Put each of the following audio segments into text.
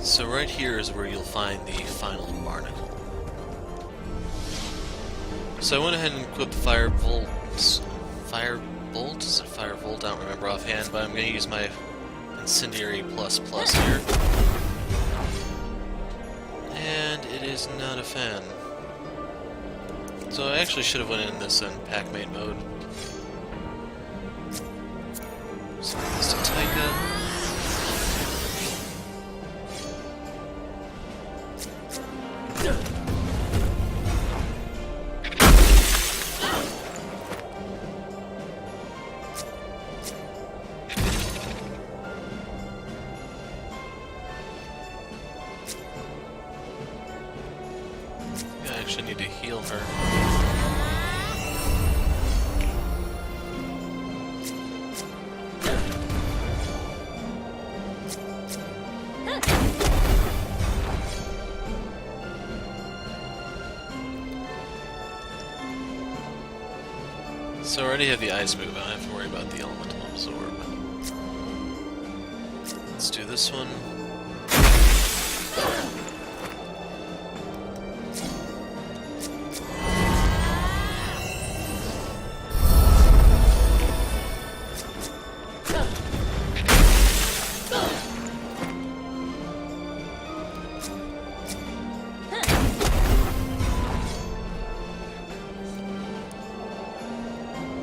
So right here is where you'll find the final barnacle. So I went ahead and equipped Firebolt. Firebolt? Is it Firebolt? I don't remember offhand, but I'm going to use my Incendiary plus here. And it is not a fan. So I actually should have went in this in pack main mode. So this to Taika. I actually need to heal her. So I already have the ice move, I don't have to worry about the elemental absorb. Let's do this one.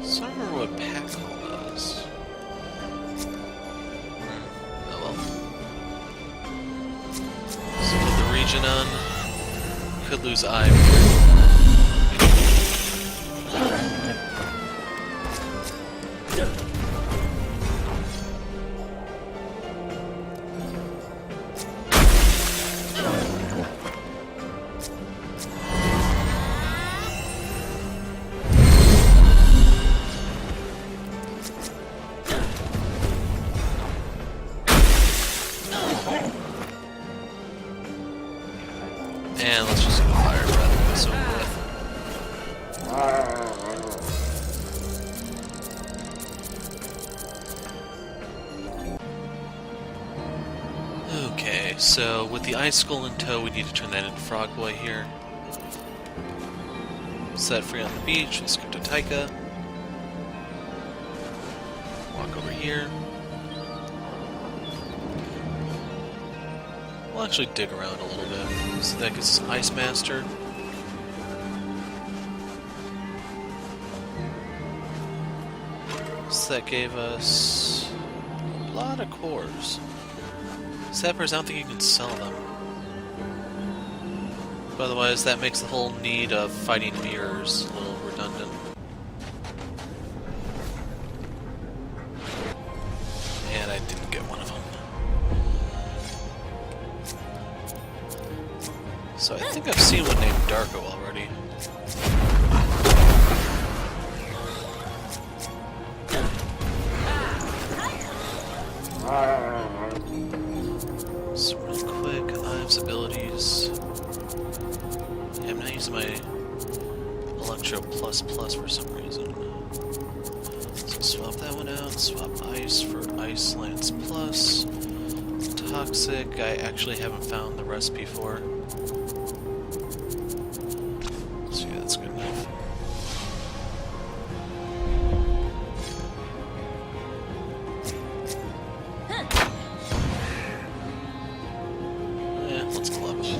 So I don't remember what pack call does. Oh well. So put the region on. Could lose eye. And let's just do the fire breath and this over with. Okay, so with the ice skull in tow, we need to turn that into Frog Boy here. Set free on the beach, we'll skip to Taika. Walk over here. We'll actually dig around a little bit. So that gets us Ice Master. So that gave us a lot of cores. Scepters, I don't think you can sell them. But otherwise, that makes the whole need of fighting mirrors a little redundant. And I didn't get one of them. So I think I've seen one named Darko already. So real quick, Ives abilities. Yeah, I'm not using my Electro plus for some reason. So swap that one out, swap Ice for Ice Lance plus. Toxic, I actually haven't found the recipe for. So yeah, that's good enough. Yeah, let's club it.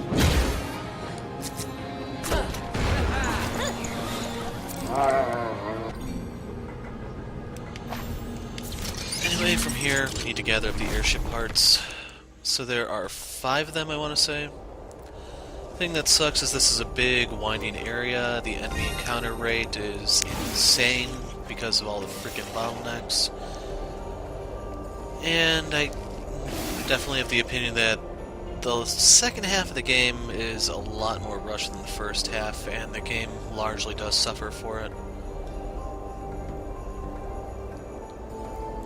Anyway, from here, we need to gather up the airship parts. So there are 5 of them, I want to say. The thing that sucks is this is a big, winding area. The enemy encounter rate is insane because of all the freaking bottlenecks. And I definitely have the opinion that the second half of the game is a lot more rushed than the first half, and the game largely does suffer for it.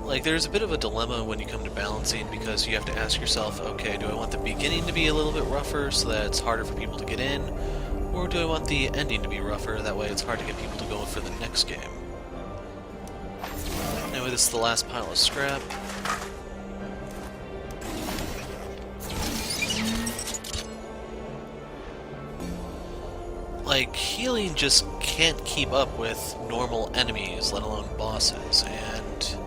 Like, there's a bit of a dilemma when you come to balancing, because you have to ask yourself, okay, do I want the beginning to be a little bit rougher so that it's harder for people to get in, or do I want the ending to be rougher, that way it's hard to get people to go for the next game? Anyway, this is the last pile of scrap. like, healing just can't keep up with normal enemies, let alone bosses, and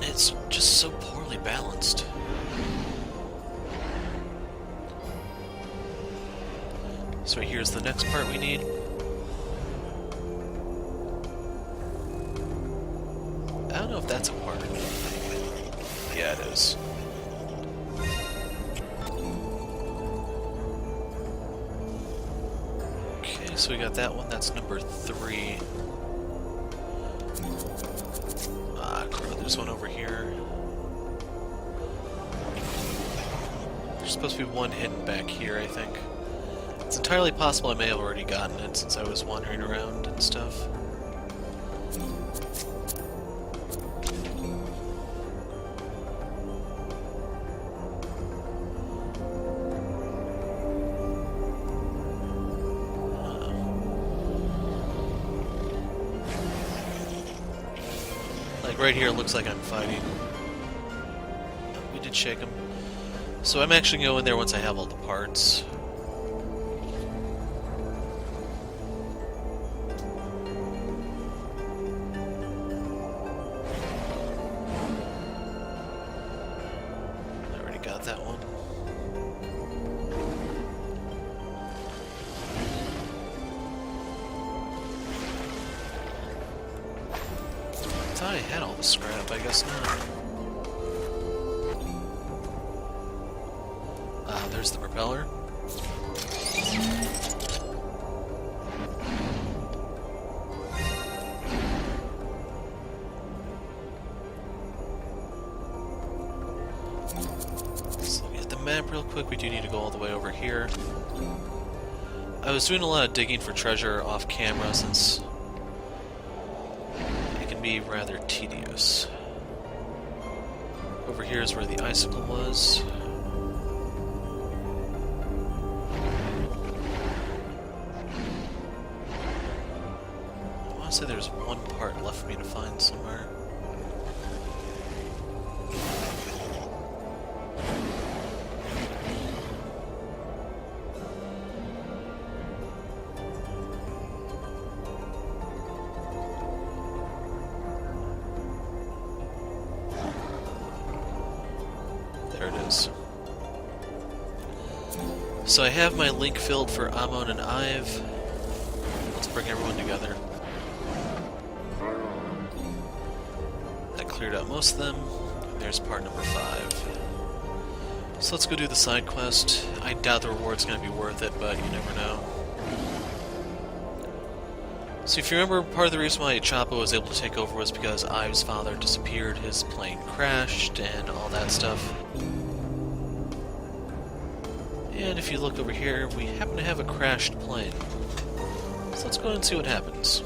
it's just so poorly balanced. So here's the next part we need. I don't know if that's a part. Yeah, it is. Okay, so we got that one. That's number 3. There's one over here. There's supposed to be one hidden back here, I think. It's entirely possible I may have already gotten it since I was wandering around and stuff. Like right here, it looks like I'm fighting. We did shake him. So I'm actually going to go in there once I have all the parts. That one. I thought I had all the scrap, I guess not. There's the propeller. Map real quick, we do need to go all the way over here. I was doing a lot of digging for treasure off camera since it can be rather tedious. Over here is where the icicle was. I want to say there's one part left for me to find somewhere. There it is. So I have my link filled for Amon and Ive. Let's bring everyone together. That cleared out most of them. There's part number 5. So let's go do the side quest. I doubt the reward's going to be worth it, but you never know. So if you remember, part of the reason why Chapo was able to take over was because Ive's father disappeared, his plane crashed, and all that stuff. And if you look over here, we happen to have a crashed plane. So let's go and see what happens.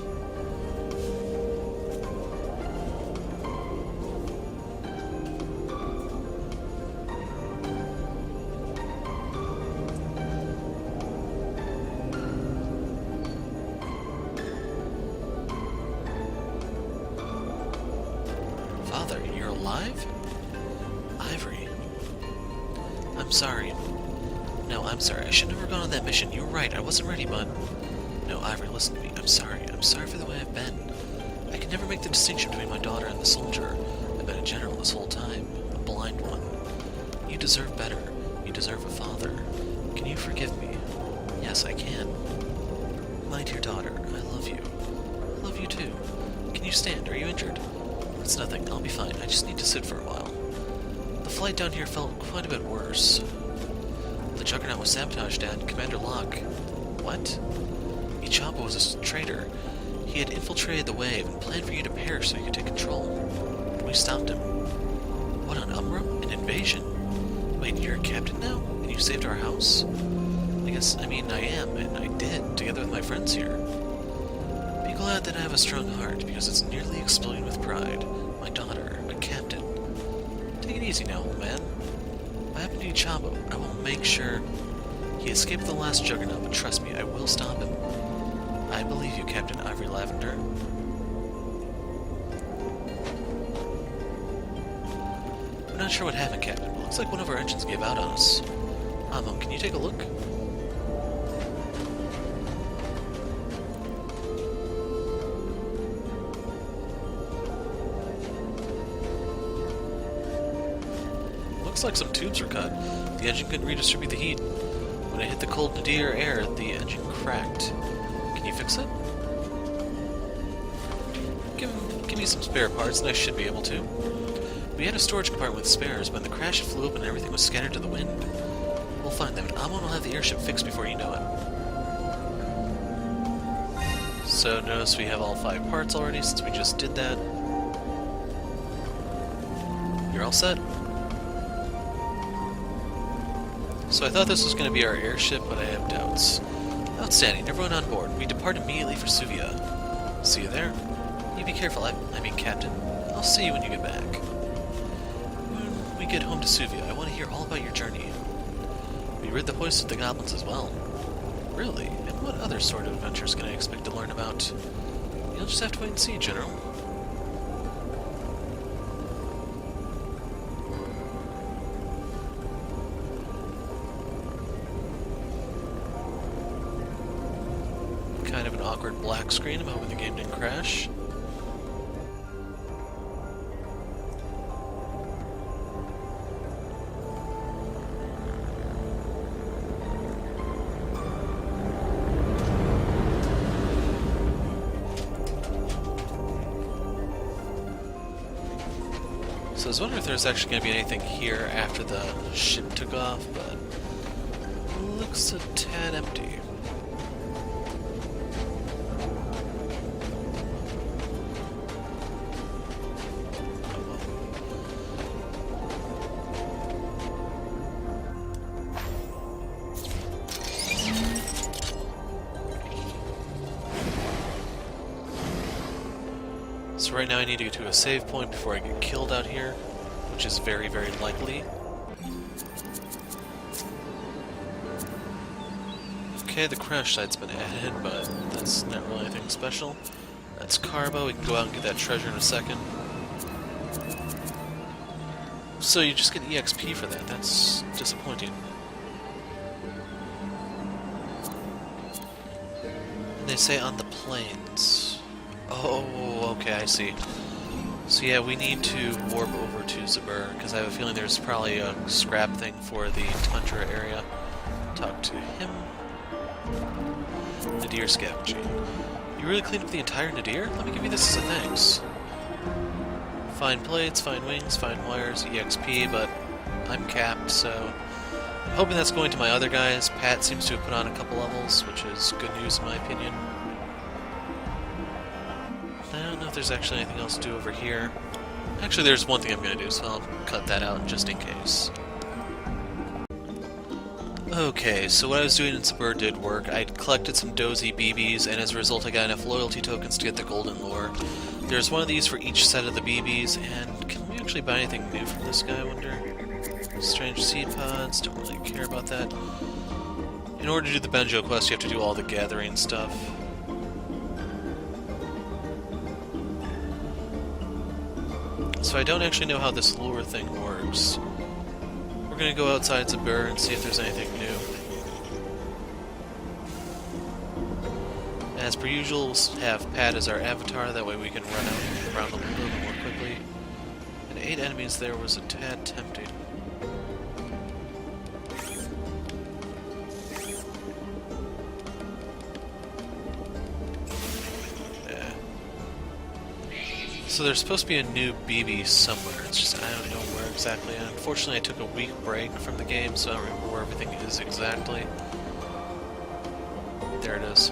Father, you're alive? Ivory. I'm sorry. No, I'm sorry. I should never have gone on that mission. You were right. I wasn't ready, but... No, Ivory, listen to me. I'm sorry. I'm sorry for the way I've been. I can never make the distinction between my daughter and the soldier. I've been a general this whole time. A blind one. You deserve better. You deserve a father. Can you forgive me? Yes, I can. My dear daughter, I love you. I love you too. Can you stand? Are you injured? It's nothing. I'll be fine. I just need to sit for a while. The flight down here felt quite a bit worse. The Juggernaut was sabotaged at Commander Locke. What? Ichapa was a traitor. He had infiltrated the wave and planned for you to perish so he could take control. We stopped him. What on Umbra? An invasion? Wait, you're a captain now? And you saved our house? I mean, I am, and I did, together with my friends here. Be glad that I have a strong heart, because it's nearly exploding with pride. My daughter, a captain. Take it easy now, old man. What happened to Ichabo? I will make sure... He escaped the last Juggernaut, but trust me, I will stop him. I believe you, Captain Ivory Lavender. I'm not sure what happened, Captain, but it looks like one of our engines gave out on us. Amon, can you take a look? Looks like some tubes were cut. The engine couldn't redistribute the heat. When I hit the cold Nadir air, the engine cracked. Can you fix it? Give me some spare parts and I should be able to. We had a storage compartment with spares, but in the crash it flew open and everything was scattered to the wind. We'll find them, and Amon will have the airship fixed before you know it. So notice we have all 5 parts already since we just did that. You're all set? So I thought this was going to be our airship, but I have doubts. Outstanding, everyone on board. We depart immediately for Suvia. See you there. You be careful, I mean Captain. I'll see you when you get back. When we get home to Suvia, I want to hear all about your journey. We rid the hoist of the goblins as well. Really? And what other sort of adventures can I expect to learn about? You'll just have to wait and see, General. Kind of an awkward black screen. I'm hoping the game didn't crash. So I was wondering if there's actually going to be anything here after the ship took off, but it looks a tad empty. So right now I need to get to a save point before I get killed out here, which is very, very likely. Okay, the crash site's been added, but that's not really anything special. That's Karba, we can go out and get that treasure in a second. So you just get EXP for that, that's disappointing. And they say on the plains. Oh, okay, I see. So yeah, we need to warp over to Zabur, because I have a feeling there's probably a scrap thing for the Tundra area. Talk to him. Nadir scavenging. You really cleaned up the entire Nadir? Let me give you this as a thanks. Fine plates, fine wings, fine wires, EXP, but I'm capped, so I'm hoping that's going to my other guys. Pat seems to have put on a couple levels, which is good news in my opinion. I don't know if there's actually anything else to do over here. Actually, there's one thing I'm going to do, so I'll cut that out just in case. Okay, so what I was doing in Zabur did work. I collected some Golden Bibis, and as a result I got enough loyalty tokens to get the golden lore. There's one of these for each set of the Bibis, and can we actually buy anything new from this guy, I wonder? Strange seed pods, don't really care about that. In order to do the Benjo quest, you have to do all the gathering stuff. So I don't actually know how this lure thing works. We're gonna go outside Zabur and see if there's anything new. As per usual, we'll have Pat as our avatar, that way we can run out around a little bit more quickly. And 8 enemies there was a tad tempting. So there's supposed to be a new Bibi somewhere, it's just I don't know where exactly. And unfortunately I took a week break from the game, so I don't remember where everything is exactly. There it is.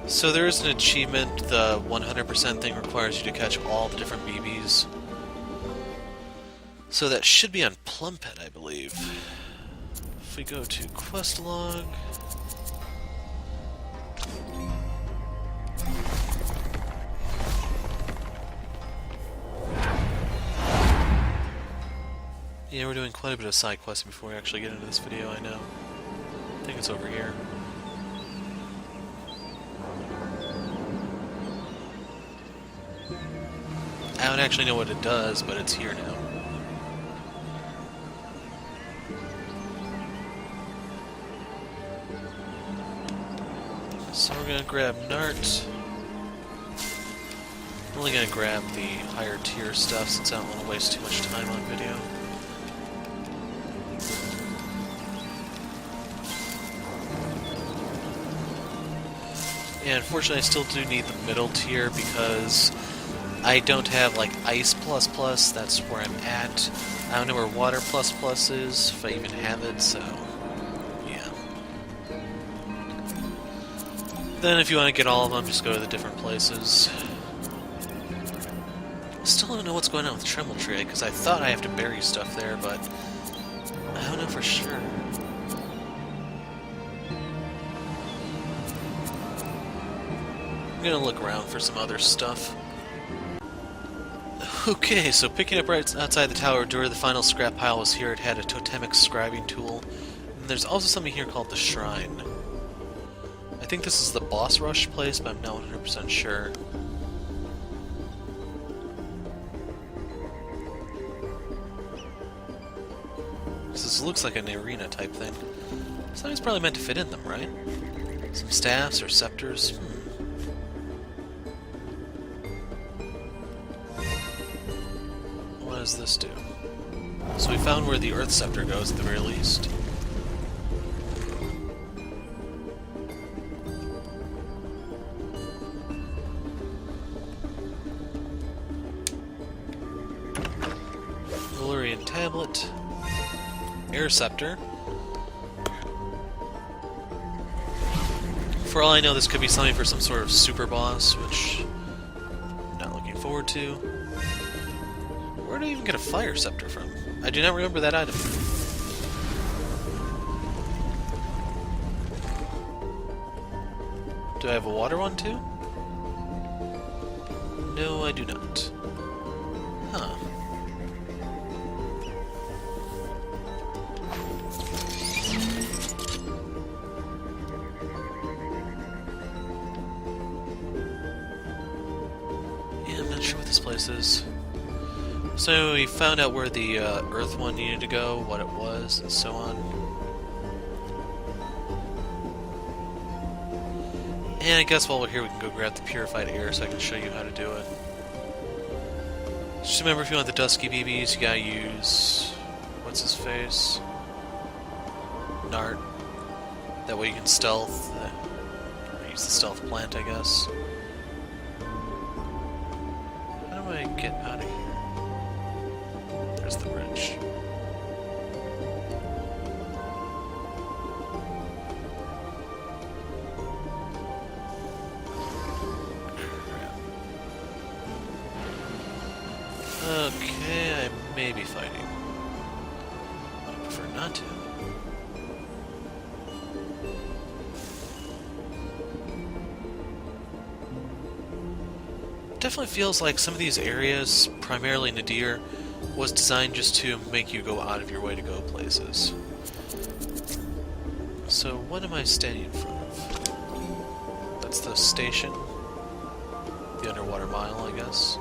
So there is an achievement, the 100% thing requires you to catch all the different Bibis. So that should be on Plumpet, I believe. If we go to quest log... Yeah, we're doing quite a bit of side quests before we actually get into this video, I know. I think it's over here. I don't actually know what it does, but it's here now. So we're gonna grab Nart. only gonna grab the higher tier stuff since I don't want to waste too much time on video. And unfortunately I still do need the middle tier because I don't have like Ice++, that's where I'm at. I don't know where Water++ is, if I even have it, so yeah. Then if you want to get all of them, just go to the different places. Still don't know what's going on with Tremble Tree, because I thought I have to bury stuff there, but I don't know for sure. I'm gonna look around for some other stuff. Okay, so picking up right outside the tower door, the final scrap pile was here. It had a totemic scribing tool. And there's also something here called the Shrine. I think this is the boss rush place, but I'm not 100% sure. This looks like an arena type thing. Something's probably meant to fit in them, right? Some staffs or scepters? What does this do? So we found where the Earth Scepter goes at the very least. Valyrian Tablet. Air Scepter. For all I know, this could be something for some sort of super boss, which I'm not looking forward to. Where do I even get a Fire Scepter from? I do not remember that item. Do I have a water one too? No, I do not. Huh. Yeah, I'm not sure what this place is. So we found out where the Earth one needed to go, what it was, and so on. And I guess while we're here we can go grab the purified air so I can show you how to do it. Just remember, if you want the Dusky Bibis, you gotta use... what's his face? Nart. That way you can stealth. Or use the stealth plant, I guess. How do I get out of here? There's the bridge. Okay, I may be fighting. I prefer not to. Definitely feels like some of these areas, primarily Nadir, was designed just to make you go out of your way to go places. So what am I standing in front of? That's the station. The underwater mile, I guess.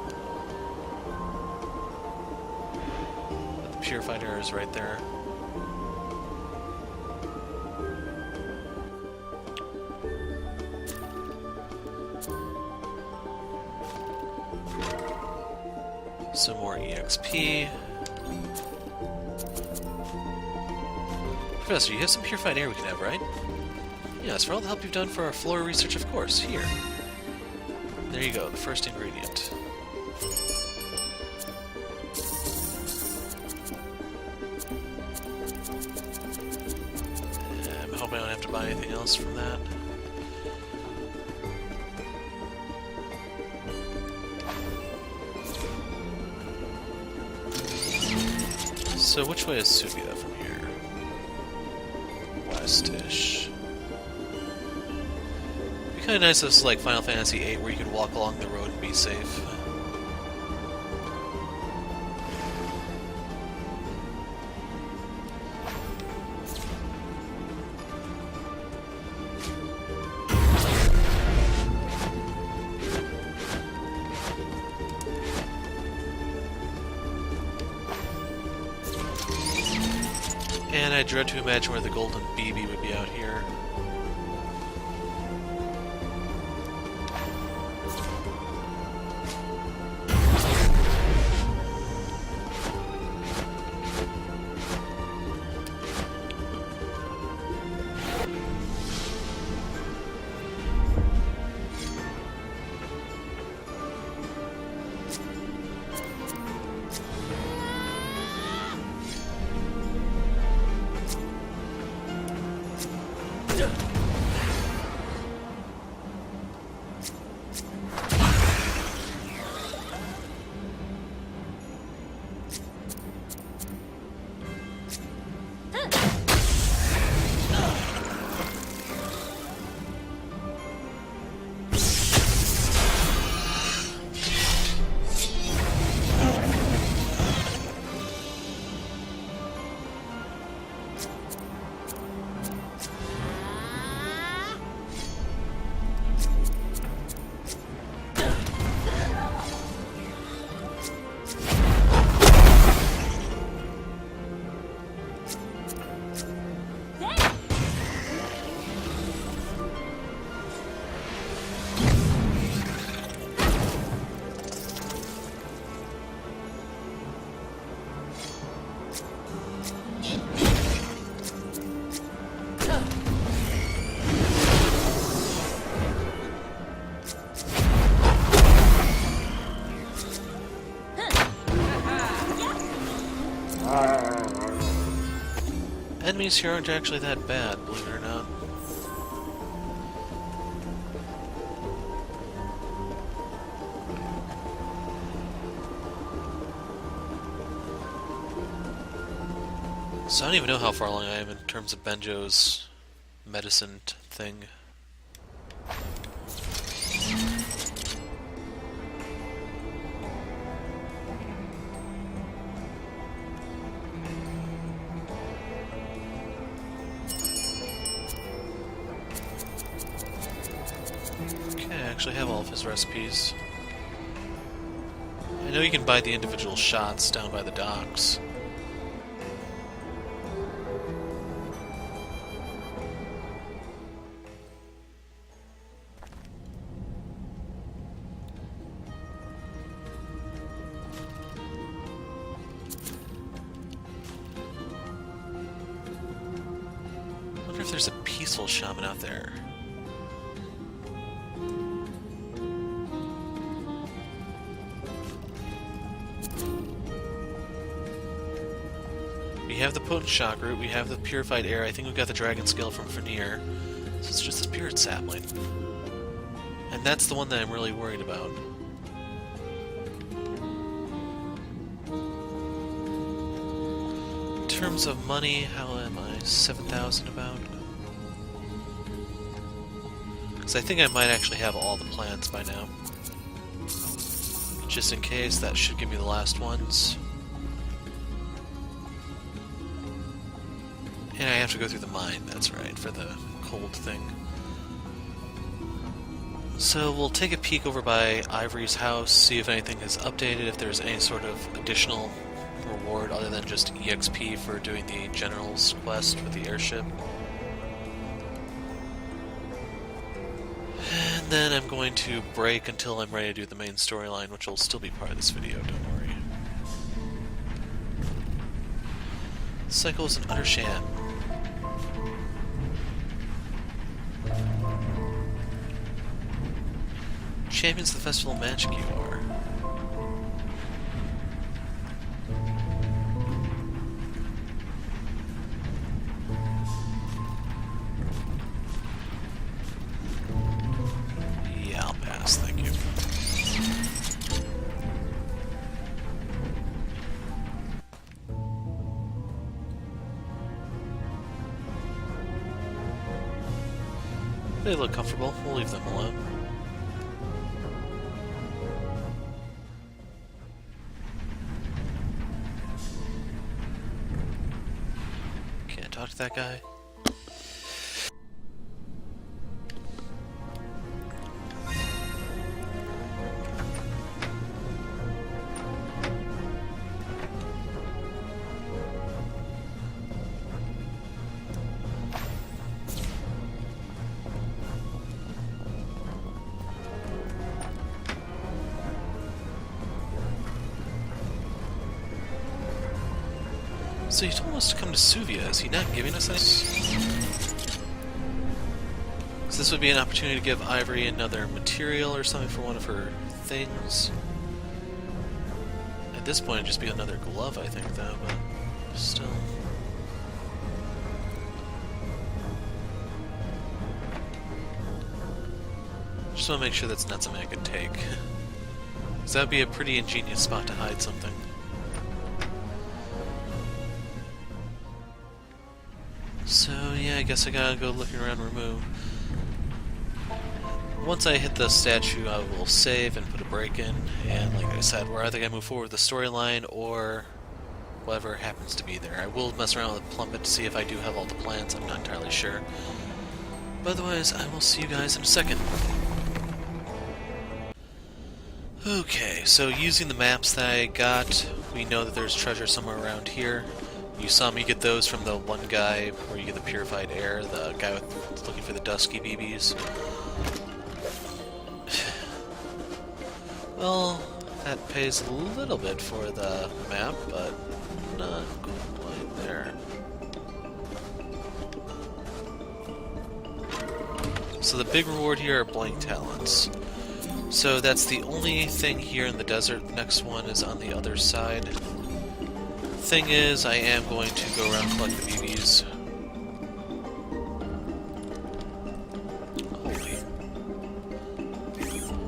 The purified air is right there. Some more EXP. Professor, you have some purified air we can have, right? Yes, for all the help you've done for our flora research, of course. Here. There you go, the first ingredient. I'm hoping I don't have to buy anything else from that. So which way is Subia from here? West-ish. It'd be kind of nice if this is like Final Fantasy VIII, where you could walk along the road and be safe. And I dread to imagine where the Golden Bibi would be out here. Enemies here aren't actually that bad, believe it or not. So I don't even know how far along I am in terms of Benjo's medicine thing. Okay, I actually have all of his recipes. I know you can buy the individual shots down by the docks. I wonder if there's a peaceful shaman out there. We have the potent shock root, we have the purified air, I think we've got the dragon scale from Fenrir. So it's just a spirit sapling. And that's the one that I'm really worried about. In terms of money, how am I? 7,000 about? Because I think I might actually have all the plans by now. Just in case, that should give me the last ones. And I have to go through the mine, that's right, for the cold thing. So we'll take a peek over by Ivory's house, see if anything is updated, if there's any sort of additional reward other than just EXP for doing the General's quest with the airship. And then I'm going to break until I'm ready to do the main storyline, which will still be part of this video, don't worry. Cycle is an utter sham. Champions of the Festival of Magic you are. Yeah, I'll pass, thank you. They look comfortable, we'll leave them alone. Talk to that guy. So he told us to come to Suvia, is he not giving us any? So this would be an opportunity to give Ivory another material or something for one of her things. At this point it'd just be another glove, I think, though, but still. Just want to make sure that's not something I could take. Because that would be a pretty ingenious spot to hide something. So, yeah, I guess I gotta go looking around Ramu. Once I hit the statue, I will save and put a break in, and like I said, we're either gonna move forward with the storyline or whatever happens to be there. I will mess around with Plumpet to see if I do have all the plans, I'm not entirely sure. But otherwise, I will see you guys in a second. Okay, so using the maps that I got, we know that there's treasure somewhere around here. You saw me get those from the one guy where you get the purified air, the guy looking for the dusky BBs. Well, that pays a little bit for the map, but not quite there. So the big reward here are blank talents. So that's the only thing here in the desert. The next one is on the other side. Thing is, I am going to go around and collect the BBs.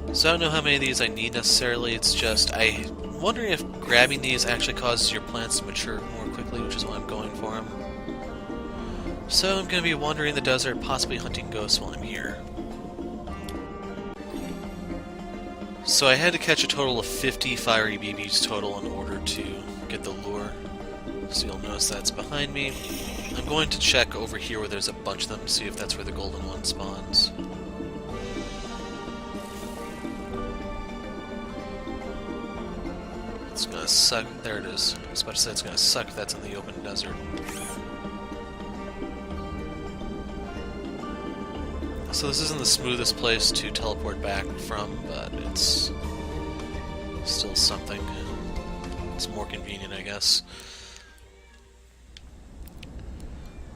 Holy. So I don't know how many of these I need necessarily, it's just I'm wondering if grabbing these actually causes your plants to mature more quickly, which is why I'm going for them. So I'm going to be wandering the desert, possibly hunting ghosts while I'm here. So I had to catch a total of 50 fiery BBs total in order to get the lure. So you'll notice that's behind me. I'm going to check over here where there's a bunch of them, see if that's where the golden one spawns. It's gonna suck. There it is. I was about to say it's gonna suck if that's in the open desert. So this isn't the smoothest place to teleport back from, but it's still something. It's more convenient, I guess.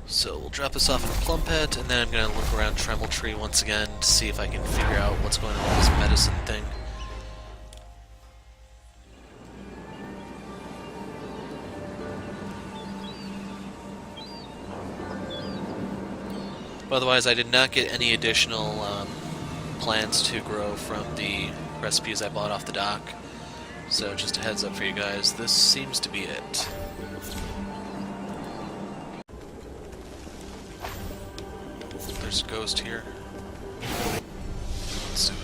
So we'll drop this off in a plum pet, and then I'm going to look around Tremble Tree once again to see if I can figure out what's going on with this medicine thing. Otherwise, I did not get any additional plants to grow from the recipes I bought off the dock. So just a heads up for you guys, this seems to be it. There's a ghost here. Let's do it.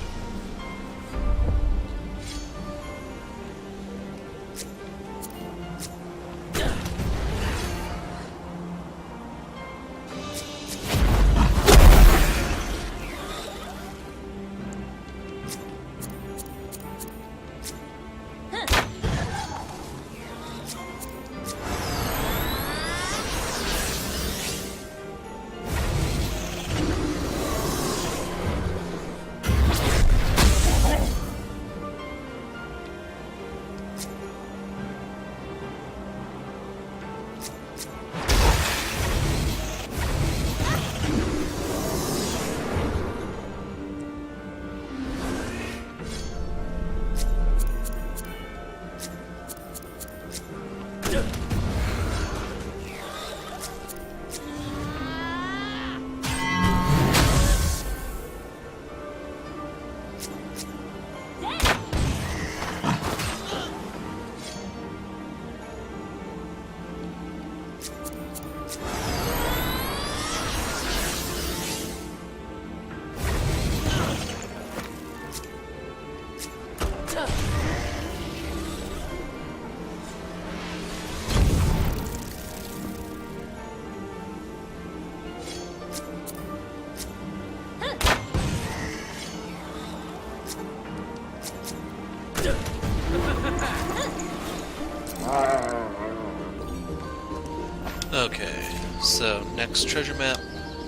Okay, so next treasure map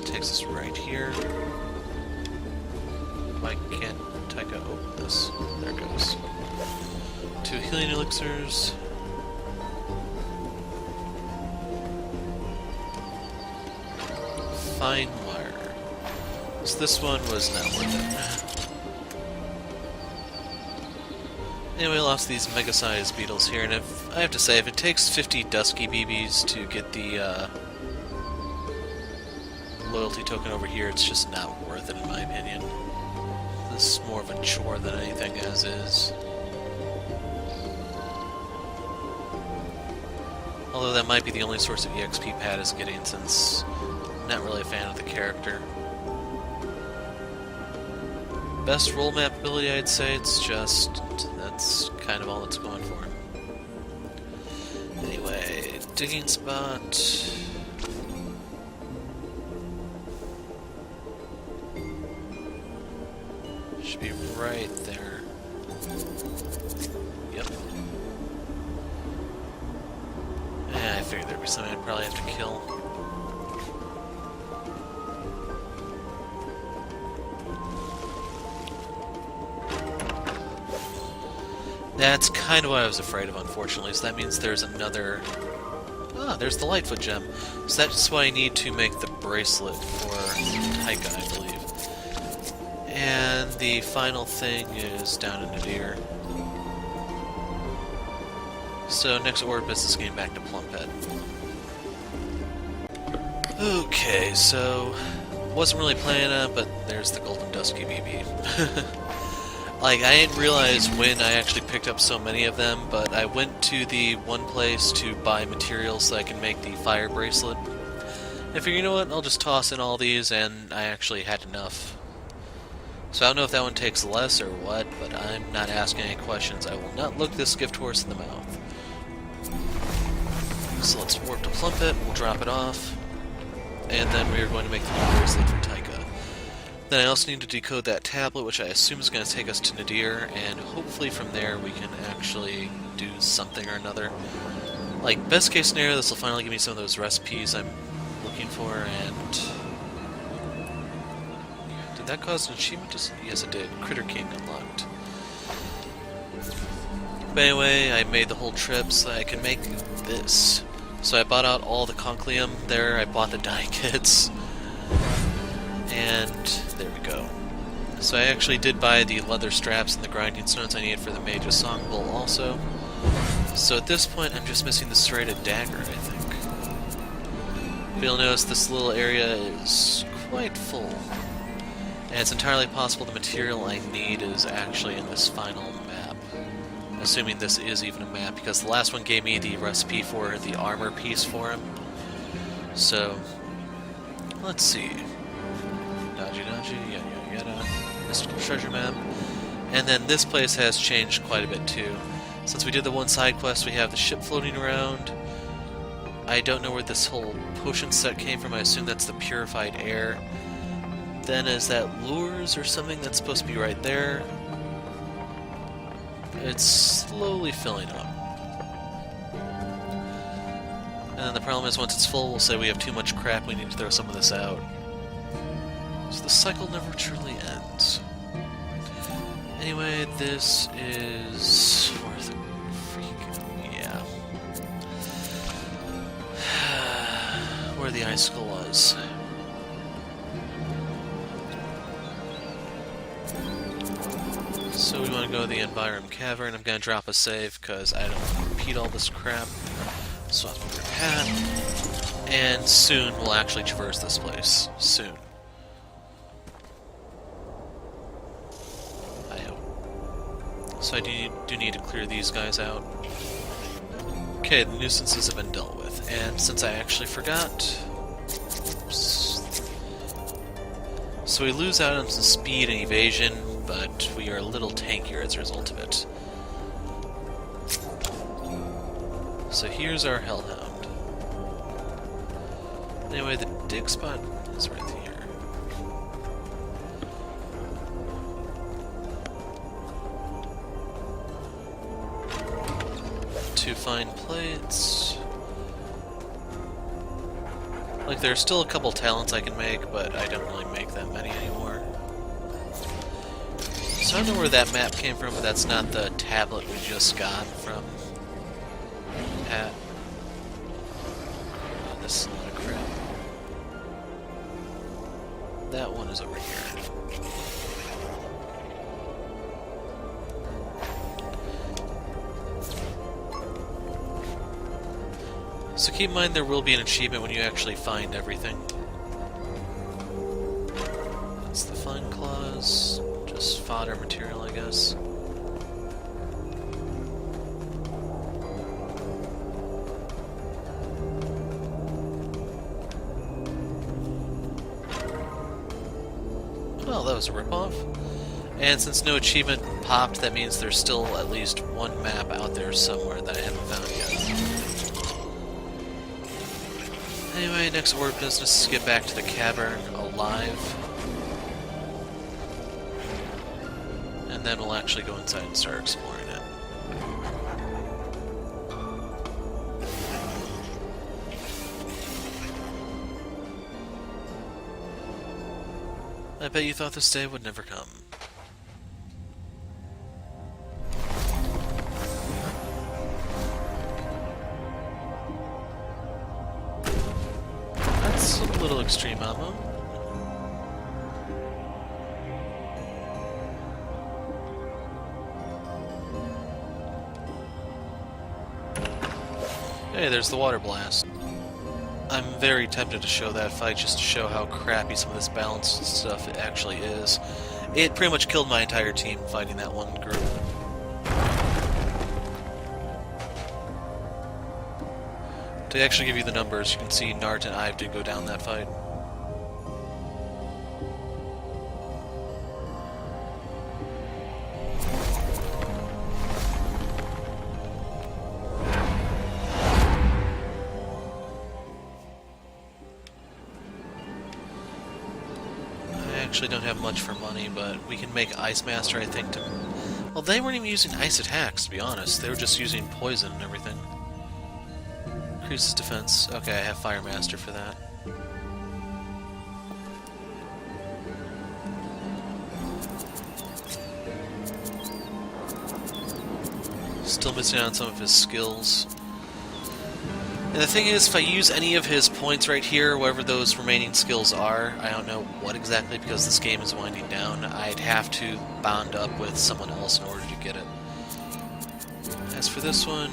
takes us right here. Why can't Taika open this? There it goes. 2 healing elixirs. Fine wire. So this one was not worth it. Anyway, lost these mega-sized beetles here, and I have to say, if it takes 50 Dusky BBs to get the loyalty token over here, it's just not worth it in my opinion. This is more of a chore than anything as is. Although that might be the only source of EXP Pat is getting, since I'm not really a fan of the character. Best roll map ability, I'd say, it's just... that's kind of all it's going for. Anyway, digging spot... should be right there. Yep. Yeah, I figured there'd be something I'd probably have to kill. That's kind of what I was afraid of, unfortunately, so that means there's another... ah, there's the Lightfoot gem. So that's what I need to make the bracelet for Taika, I believe. And the final thing is down in Nadir. So next order of business getting back to Plumphead. Okay, so wasn't really planning on it, but there's the Golden Bibi. Like, I didn't realize when I actually picked up so many of them, but I went to the one place to buy materials so I can make the fire bracelet. I figured, you know what, I'll just toss in all these, and I actually had enough. So I don't know if that one takes less or what, but I'm not asking any questions. I will not look this gift horse in the mouth. So let's warp to Plumpet, we'll drop it off, and then we are going to make the new bracelet for Taika. Then I also need to decode that tablet, which I assume is going to take us to Nadir, and hopefully from there we can actually do something or another. Like, best case scenario, this will finally give me some of those recipes I'm looking for, and... Did that cause an achievement? Yes, it did. Critter King unlocked. But anyway, I made the whole trip so I can make this. So I bought out all the conclium there, I bought the dye kits, and there we go. So I actually did buy the leather straps and the grinding stones I needed for the Mage's Song Bowl also. So at this point I'm just missing the serrated dagger, I think. But you'll notice this little area is quite full. And it's entirely possible the material I need is actually in this final map. Assuming this is even a map, because the last one gave me the recipe for the armor piece for him. So, let's see. Dodgy dodgy, yada yada yada. Mystical treasure map. And then this place has changed quite a bit too. Since we did the one side quest, we have the ship floating around. I don't know where this whole potion set came from. I assume that's the purified air. Then is that lures or something that's supposed to be right there? It's slowly filling up. And then the problem is once it's full, we'll say we have too much crap, we need to throw some of this out. So the cycle never truly ends. Anyway, this is worth it. Freaking, yeah. Where the icicle was. So we want to go to the Anvirum cavern. I'm going to drop a save because I don't want to repeat all this crap. Swap over path. And soon we'll actually traverse this place. Soon. I hope. So I do need to clear these guys out. Okay, the nuisances have been dealt with. And since I actually forgot... Oops. So we lose out on some speed and evasion, but we are a little tankier as a result of it. So here's our Hellhound. Anyway, the dig spot is right here. Two fine plates. Like, there's still a couple talents I can make, but I don't really make that many anymore. So I don't know where that map came from, but that's not the tablet we just got from Pat. Oh, this is a lot of crap. That one is over here. So keep in mind there will be an achievement when you actually find everything. That's the fine claws. Just fodder material, I guess. Well, that was a ripoff. And since no achievement popped, that means there's still at least one map out there somewhere that I haven't found yet. Anyway, next order of business is get back to the cavern alive. And then we'll actually go inside and start exploring it. I bet you thought this day would never come. That's a little extreme ammo. Hey, there's the water blast. I'm very tempted to show that fight just to show how crappy some of this balanced stuff it actually is. It pretty much killed my entire team fighting that one group. To actually give you the numbers, you can see Nart and Ive did go down that fight. Actually don't have much for money, but we can make Ice Master, I think, to... Well, they weren't even using ice attacks, to be honest. They were just using poison and everything. Increases defense. Okay, I have Fire Master for that. Still missing out on some of his skills. And the thing is, if I use any of his points right here, whatever those remaining skills are, I don't know what exactly because this game is winding down, I'd have to bond up with someone else in order to get it. As for this one...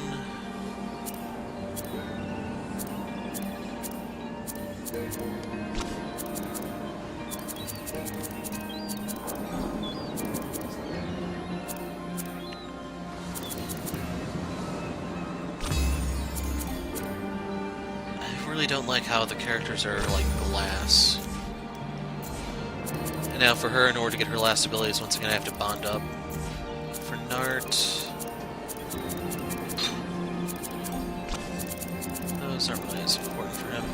I really don't like how the characters are like glass. And now for her, in order to get her last abilities, once again I have to bond up. For Nart... those aren't really as important for him.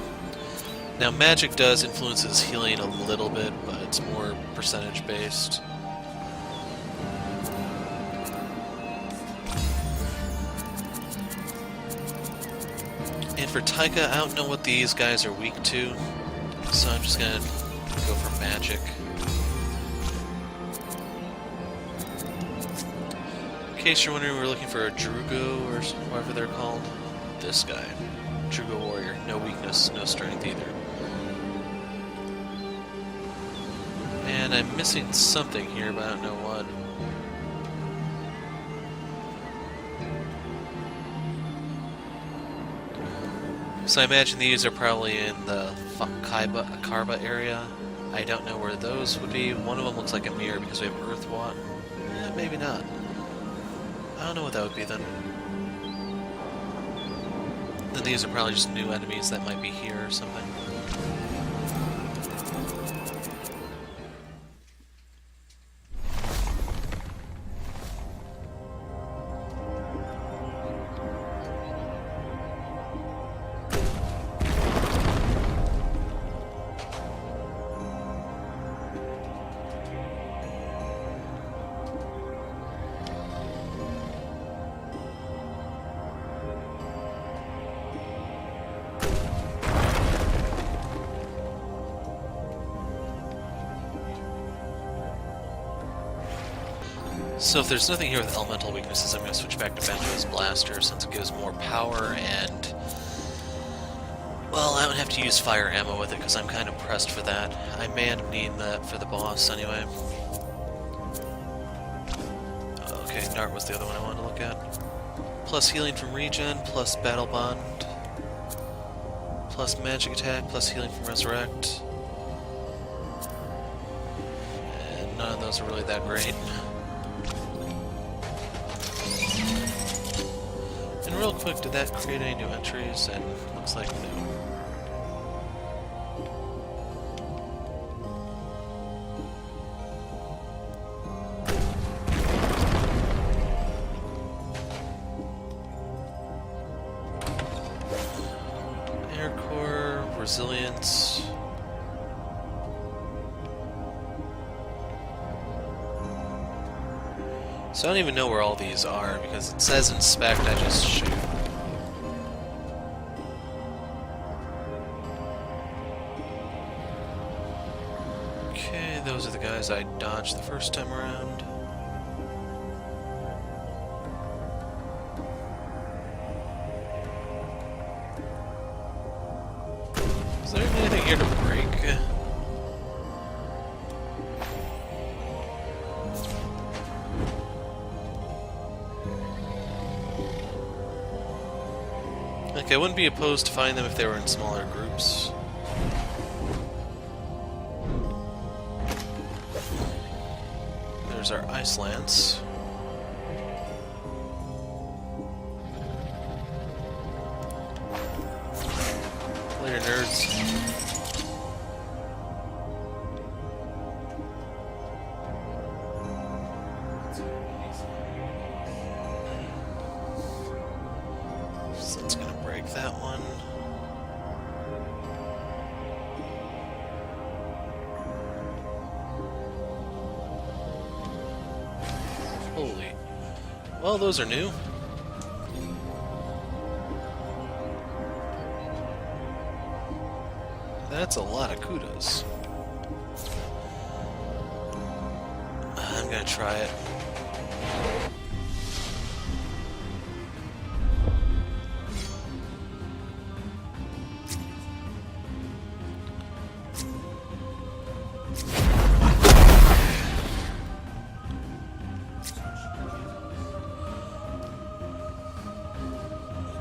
Now magic does influence his healing a little bit, but it's more percentage based. And for Taika, I don't know what these guys are weak to, so I'm just gonna go for magic. In case you're wondering, we're looking for a Drugo, or whatever they're called. This guy. Drugo Warrior. No weakness, no strength either. And I'm missing something here, but I don't know what. So I imagine these are probably in the Karba area. I don't know where those would be. One of them looks like a mirror because we have Earthlock. Maybe not. I don't know what that would be then. Then these are probably just new enemies that might be here or something. So if there's nothing here with elemental weaknesses, I'm going to switch back to Benja's Blaster since it gives more power and... well, I don't have to use fire ammo with it because I'm kind of pressed for that. I may end up needing that for the boss anyway. Okay, Nart was the other one I wanted to look at. Plus healing from regen, plus battle bond, plus magic attack, plus healing from resurrect. And none of those are really that great. And real quick, did that create any new entries? And looks like no. Air Core, Resilience. So I don't even know where all these are, because it says inspect, I just shoot. Okay, those are the guys I dodged the first time around. Is there anything here to break? Like, I wouldn't be opposed to finding them if they were in smaller groups. There's our ice lance. Later, nerds. So that's gonna break that one. Holy. Well, those are new. That's a lot of kudos. I'm gonna try it.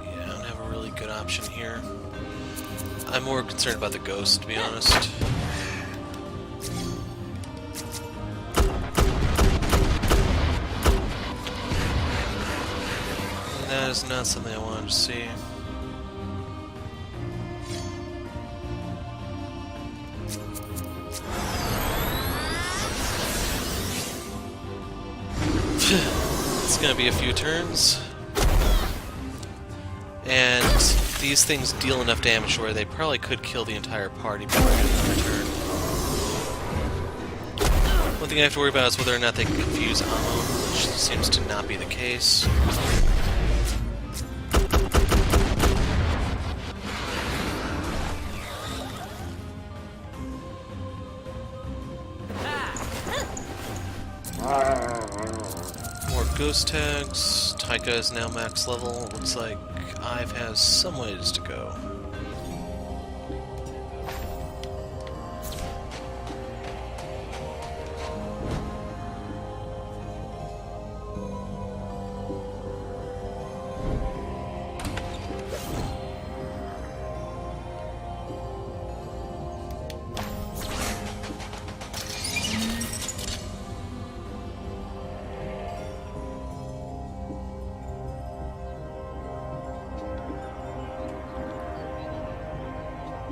Yeah, I don't have a really good option here. I'm more concerned about the ghost, to be honest. And that is not something I wanted to see. It's gonna be a few turns. And these things deal enough damage where they probably could kill the entire party before getting another turn. One thing I have to worry about is whether or not they can confuse ammo, which seems to not be the case. More ghost tags. Taika is now max level. Looks like Ive has some ways to go.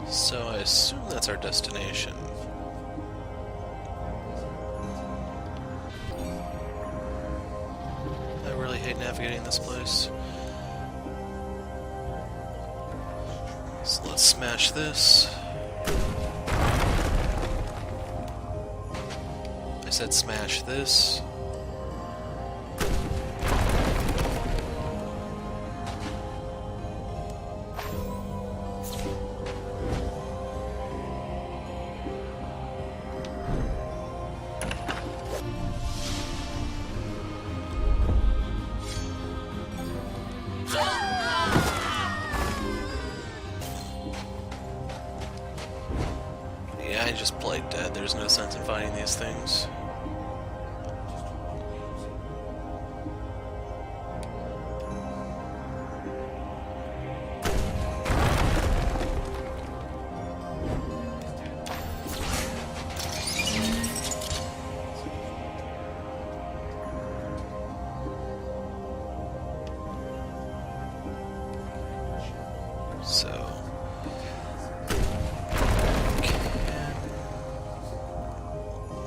So I assume that's our destination. I really hate navigating this place. So let's smash this. I said smash this. Yeah, I just played dead. There's no sense in fighting these things. So...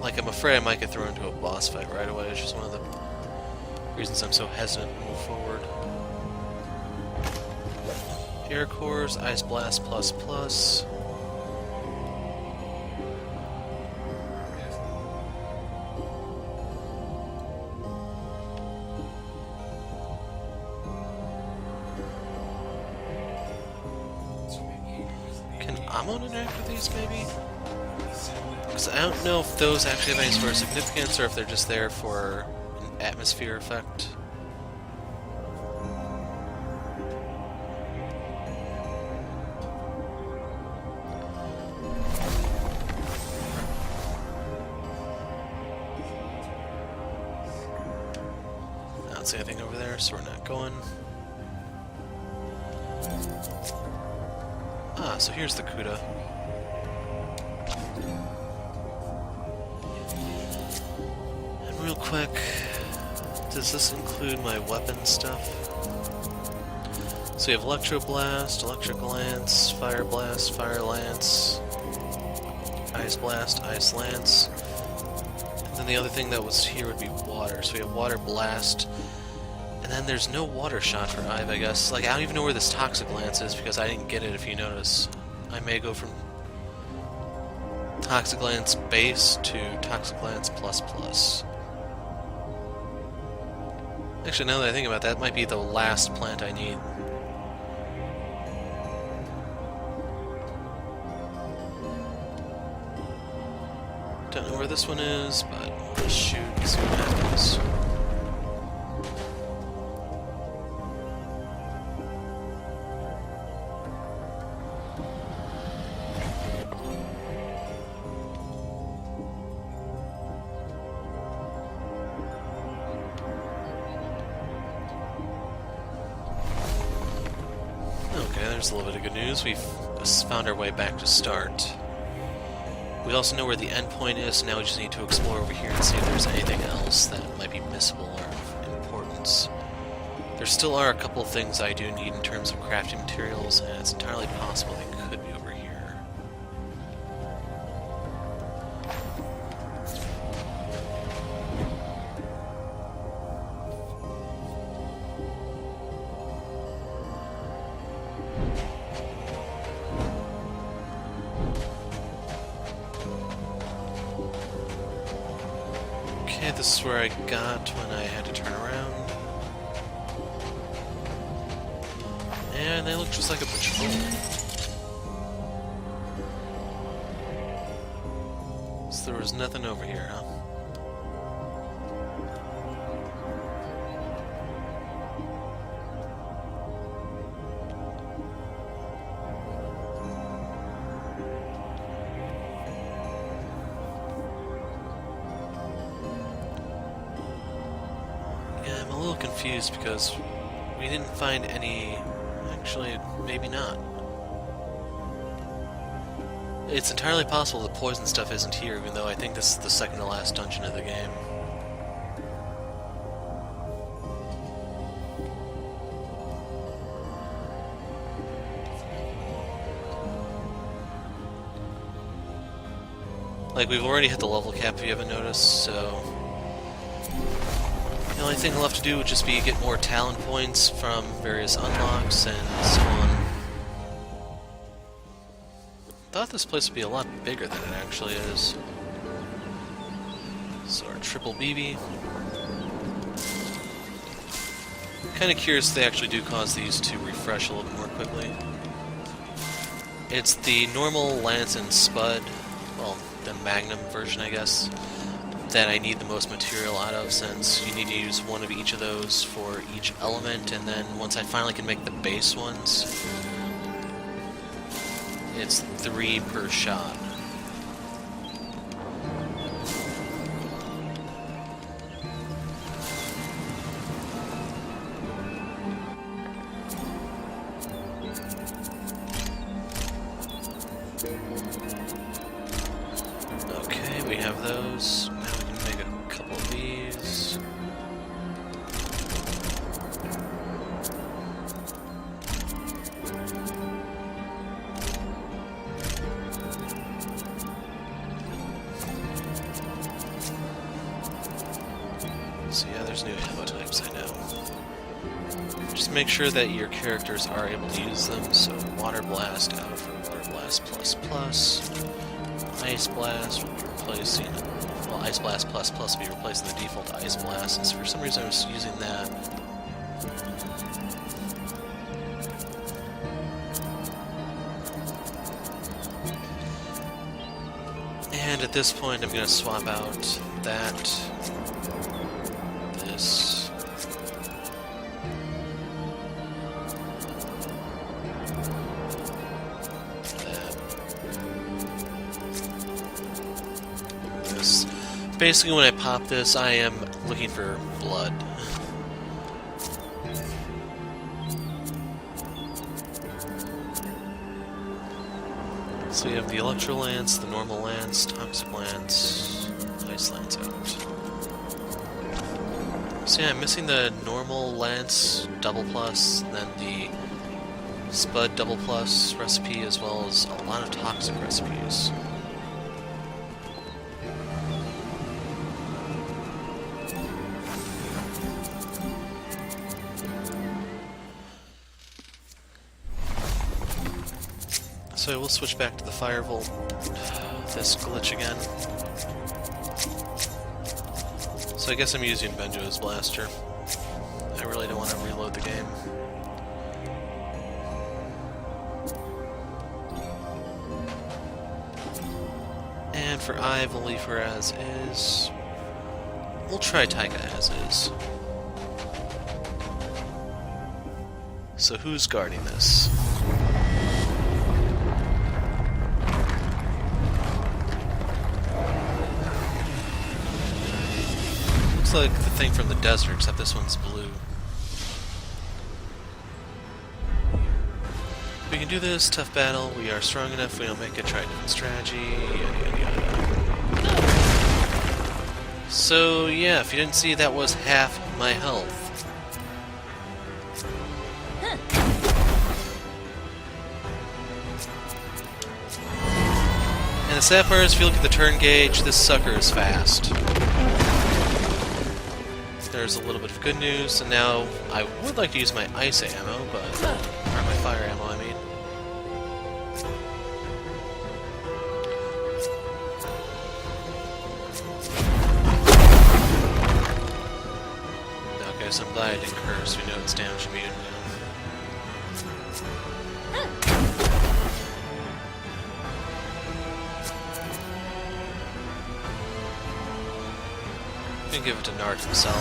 like, I'm afraid I might get thrown into a boss fight right away. It's just one of the reasons I'm so hesitant to move forward. Air cores, Ice Blast plus plus. Can Amon interact with these, maybe? Because I don't know if those actually have any sort of significance, or if they're just there for an atmosphere effect. I don't see anything over there, so we're not going. Ah, so here's the Kuda. And real quick, does this include my weapon stuff? So we have Electro Blast, Electric Lance, Fire Blast, Fire Lance, Ice Blast, Ice Lance. And then the other thing that was here would be Water. So we have Water Blast. And then there's no Water Shot for Ive, I guess. Like, I don't even know where this Toxic Lance is because I didn't get it, if you notice. I may go from Toxic Lance Base to Toxic Lance Plus Plus. Actually, now that I think about that, might be the last plant I need. Don't know where this one is, but let's shoot and see what happens. Okay, there's a little bit of good news. We've found our way back to start. We also know where the endpoint is, so now we just need to explore over here and see if there's anything else that might be missable or of importance. There still are a couple of things I do need in terms of crafting materials, and it's entirely possible they could be over here. Okay, this is where I got when I had to turn around. And they look just like a patrol. So there was nothing over here, huh? Yeah, I'm a little confused because we didn't find any. Actually, maybe not. It's entirely possible the poison stuff isn't here, even though I think this is the second to last dungeon of the game. Like, we've already hit the level cap if you haven't noticed, so the only thing left to do would just be get more talent points from various unlocks and so on. Thought this place would be a lot bigger than it actually is. So our triple BB. Kind of curious if they actually do cause these to refresh a little bit more quickly. It's the normal Lance and Spud, well, the Magnum version I guess, that I need the most material out of, since you need to use one of each of those for each element, and then once I finally can make the base ones, it's 3 per shot. Okay, we have those. Now we can make a couple of these. So yeah, there's new ammo types, I know. Just make sure that your characters are able to use them, so Water Blast out for Water Blast plus plus. Ice Blast will be replacing, well, Ice Blast plus plus will be replacing the default Ice Blast, and for some reason I was using that. And at this point I'm going to swap out that, this, that, this. Basically when I pop this, I am looking for blood. So we have the Electro Lance, the Normal Lance, Toxic Lance, Ice Lance out. So yeah, I'm missing the Normal Lance double plus, and then the Spud double plus recipe, as well as a lot of Toxic recipes. So we'll switch back to the Firebolt. This glitch again. So I guess I'm using Benjo's blaster. I really don't want to reload the game. And for Eve, we'll leave her as is. We'll try Taika as is. So who's guarding this? Looks like the thing from the desert, except this one's blue. We can do this, tough battle, we are strong enough, we don't make it, try a different strategy, yada yada yada. So yeah, if you didn't see, that was half my health. And the sad part is, if you look at the turn gauge, this sucker is fast. There's a little bit of good news, and now I would like to use my ice ammo, or my fire ammo, I mean. Okay, so I'm glad I didn't curse. We know it's damage immune now. I'm gonna give it to Nard himself.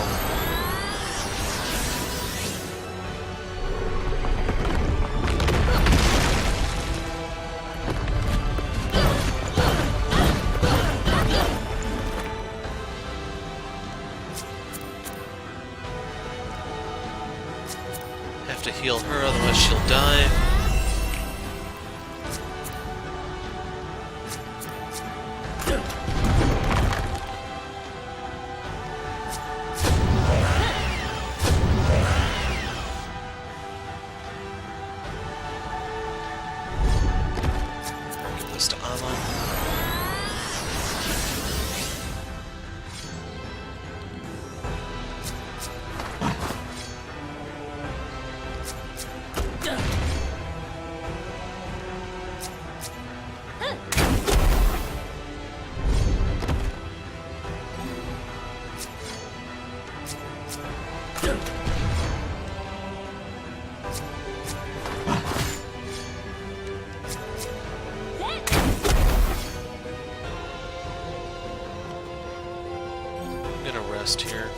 Have to heal her, otherwise she'll die. Give this to Amma. Here.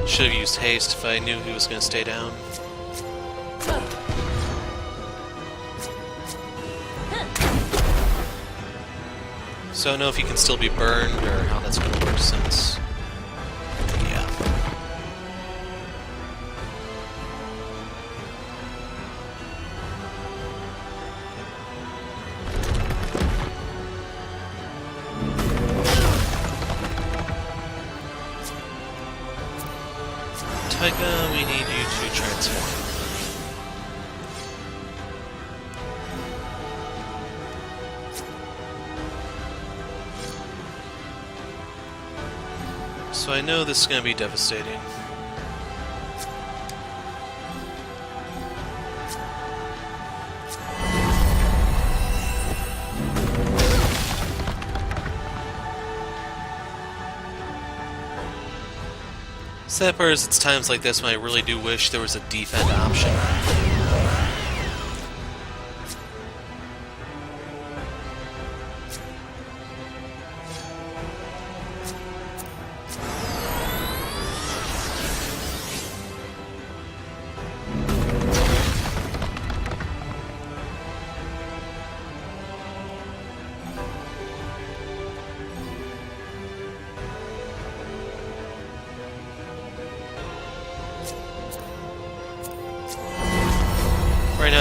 Should have used haste if I knew he was going to stay down. So I don't know if he can still be burned or how that's going to work since. Yeah. Taika, we need you to transform. So I know this is going to be devastating. Sad part is, it's times like this when I really do wish there was a defend option.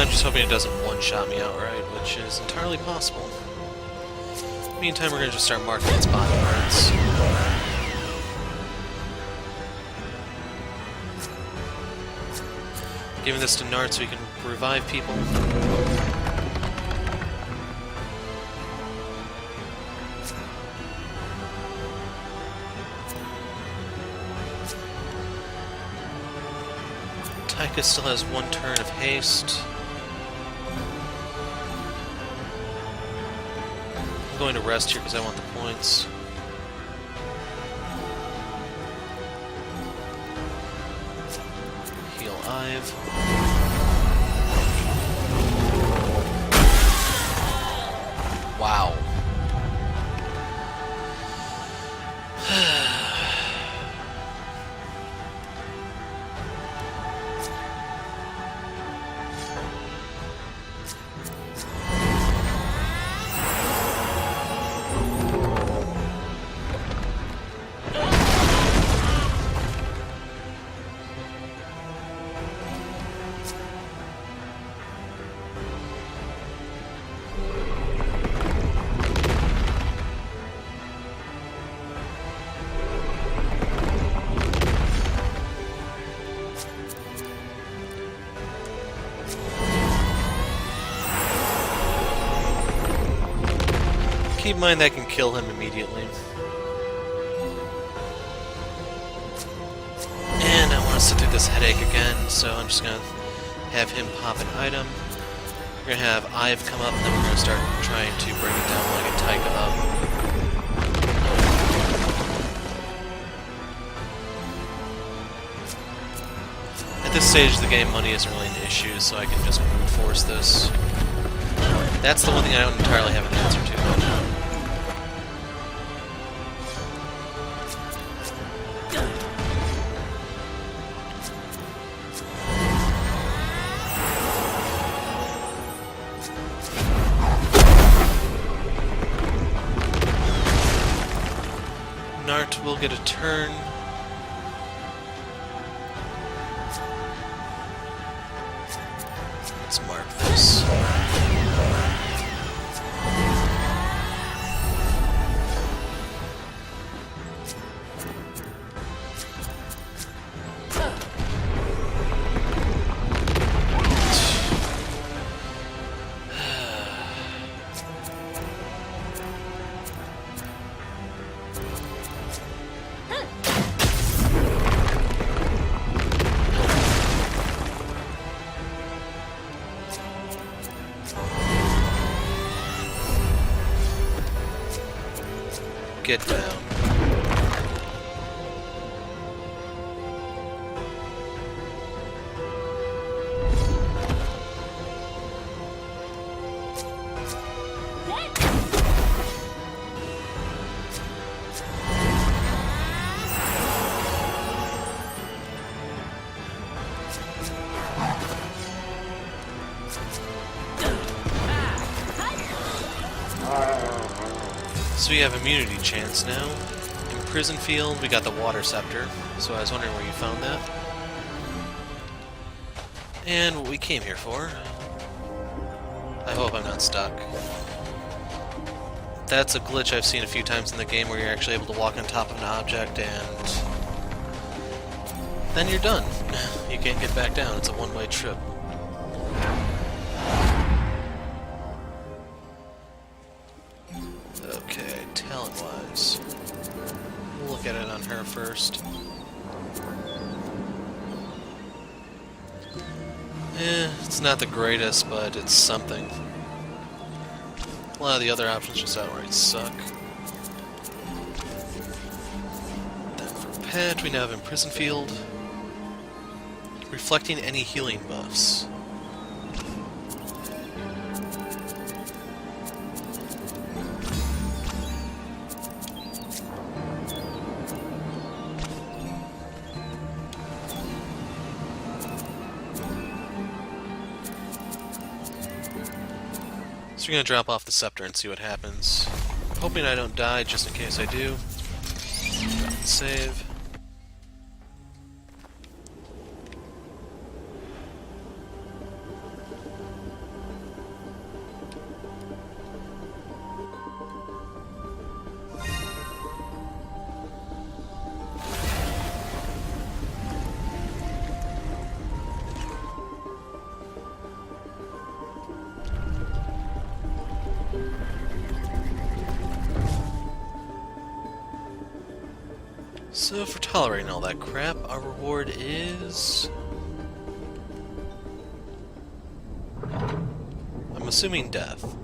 I'm just hoping it doesn't one-shot me outright, which is entirely possible. Meantime, we're going to just start marking its body parts. Giving this to Nart so he can revive people. Taika still has one turn of haste. I'm going to rest here because I want the points. Heal Ive. Wow. Keep in mind that can kill him immediately. And I want to sit through this headache again, so I'm just going to have him pop an item. We're going to have Ive come up, and then we're going to start trying to bring it down like a Taika up. At this stage of the game, money isn't really an issue, so I can just brute force this. That's the one thing I don't entirely have an answer to. Nart will get a turn. Let's mark this. Get down. So we have immunity chance now. In Prison Field, we got the water scepter, so I was wondering where you found that. And what we came here for. I hope I'm not stuck. That's a glitch I've seen a few times in the game where you're actually able to walk on top of an object and then you're done. You can't get back down, it's a one-way trip. Okay, talent-wise. We'll look at it on her first. It's not the greatest, but it's something. A lot of the other options just outright suck. Then for pet, we now have in Prison Field. Reflecting any healing buffs. So we're going to drop off the scepter and see what happens. Hoping I don't die, just in case I do. Drop and save. So for tolerating all that crap, our reward is... I'm assuming death.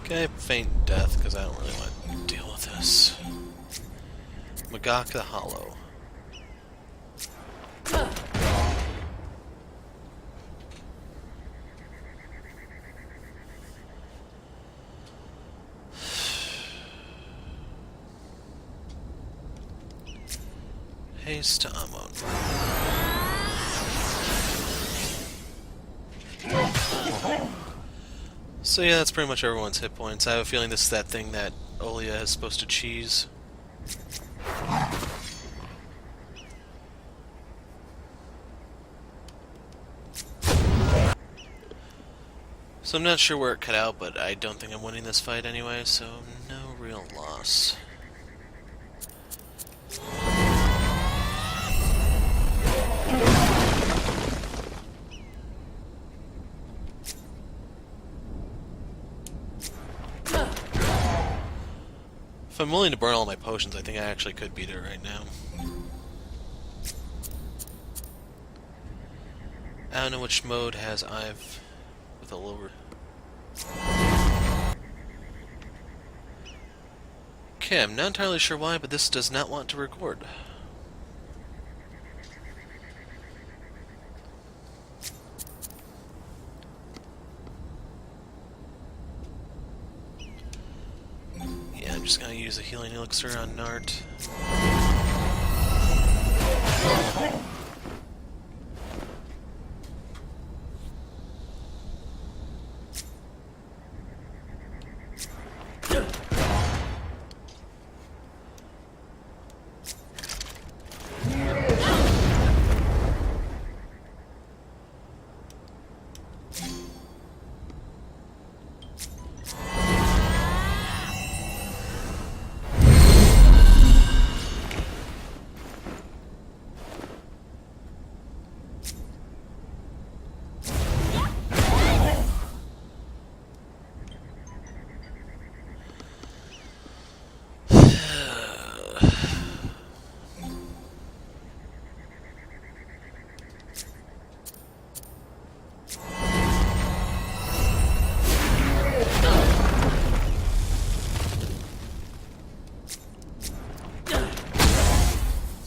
Okay, faint death, because I don't really want to deal with this. Magoc the Hollow. Haste to Amon. So yeah, that's pretty much everyone's hit points. I have a feeling this is that thing that Olia is supposed to cheese. So I'm not sure where it cut out, but I don't think I'm winning this fight anyway, so no real loss. If I'm willing to burn all my potions, I think I actually could beat it right now. I don't know which mode has I've with a lower... Okay, I'm not entirely sure why, but this does not want to record. I'm just gonna use a healing elixir on Nart.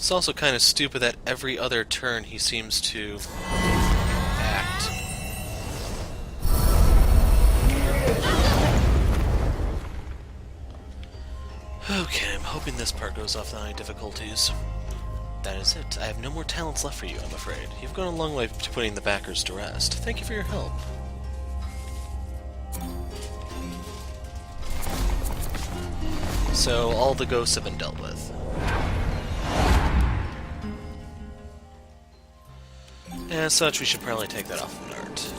It's also kind of stupid that every other turn he seems to act. Okay, I'm hoping this part goes off without any difficulties. That is it. I have no more talents left for you, I'm afraid. You've gone a long way to putting the backers to rest. Thank you for your help. So, all the ghosts have been dealt with. As such, we should probably take that off of Nart.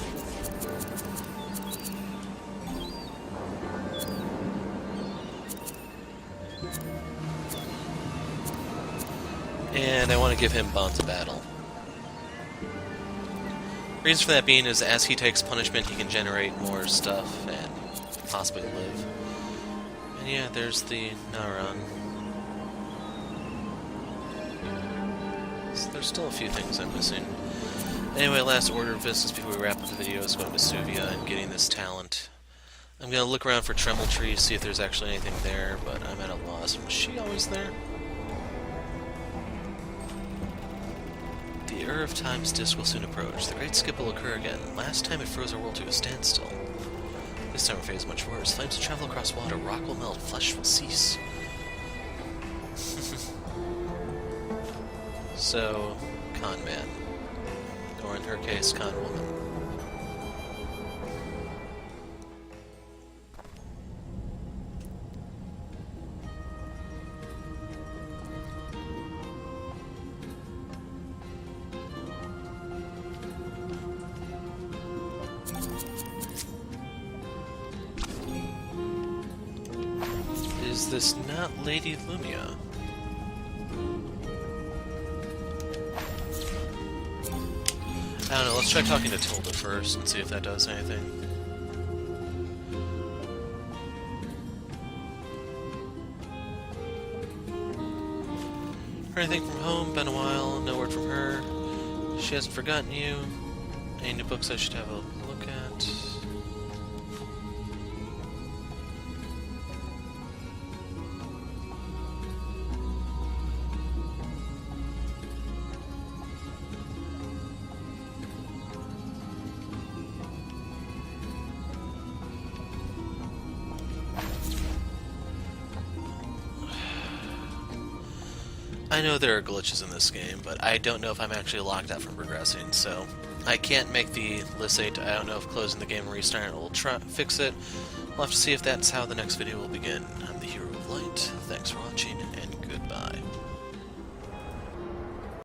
And I want to give him Bonds of Battle. Reason for that being is as he takes punishment, he can generate more stuff and possibly live. And yeah, there's the Naran. So there's still a few things I'm missing. Anyway, last order of business before we wrap up the video is going to Vesuvia and getting this talent. I'm going to look around for Tremble Trees, see if there's actually anything there, but I'm at a loss. Was she always there? The Ur of Time's disk will soon approach. The Great Skip will occur again. Last time it froze our world to a standstill. This time our fate is much worse. Flames will travel across water, rock will melt, flesh will cease. So, Con Man. Or in her case, Con Woman. is this not Lady Lumia? I don't know, let's try talking to Tilda first and see if that does anything. Heard anything from home? Been a while, no word from her. She hasn't forgotten you. Any new books I should have a look at? I know there are glitches in this game, but I don't know if I'm actually locked out from progressing, so I can't make the list. I don't know if closing the game and restarting it will fix it. We'll have to see if that's how the next video will begin. I'm the Hero of Light. Thanks for watching, and goodbye.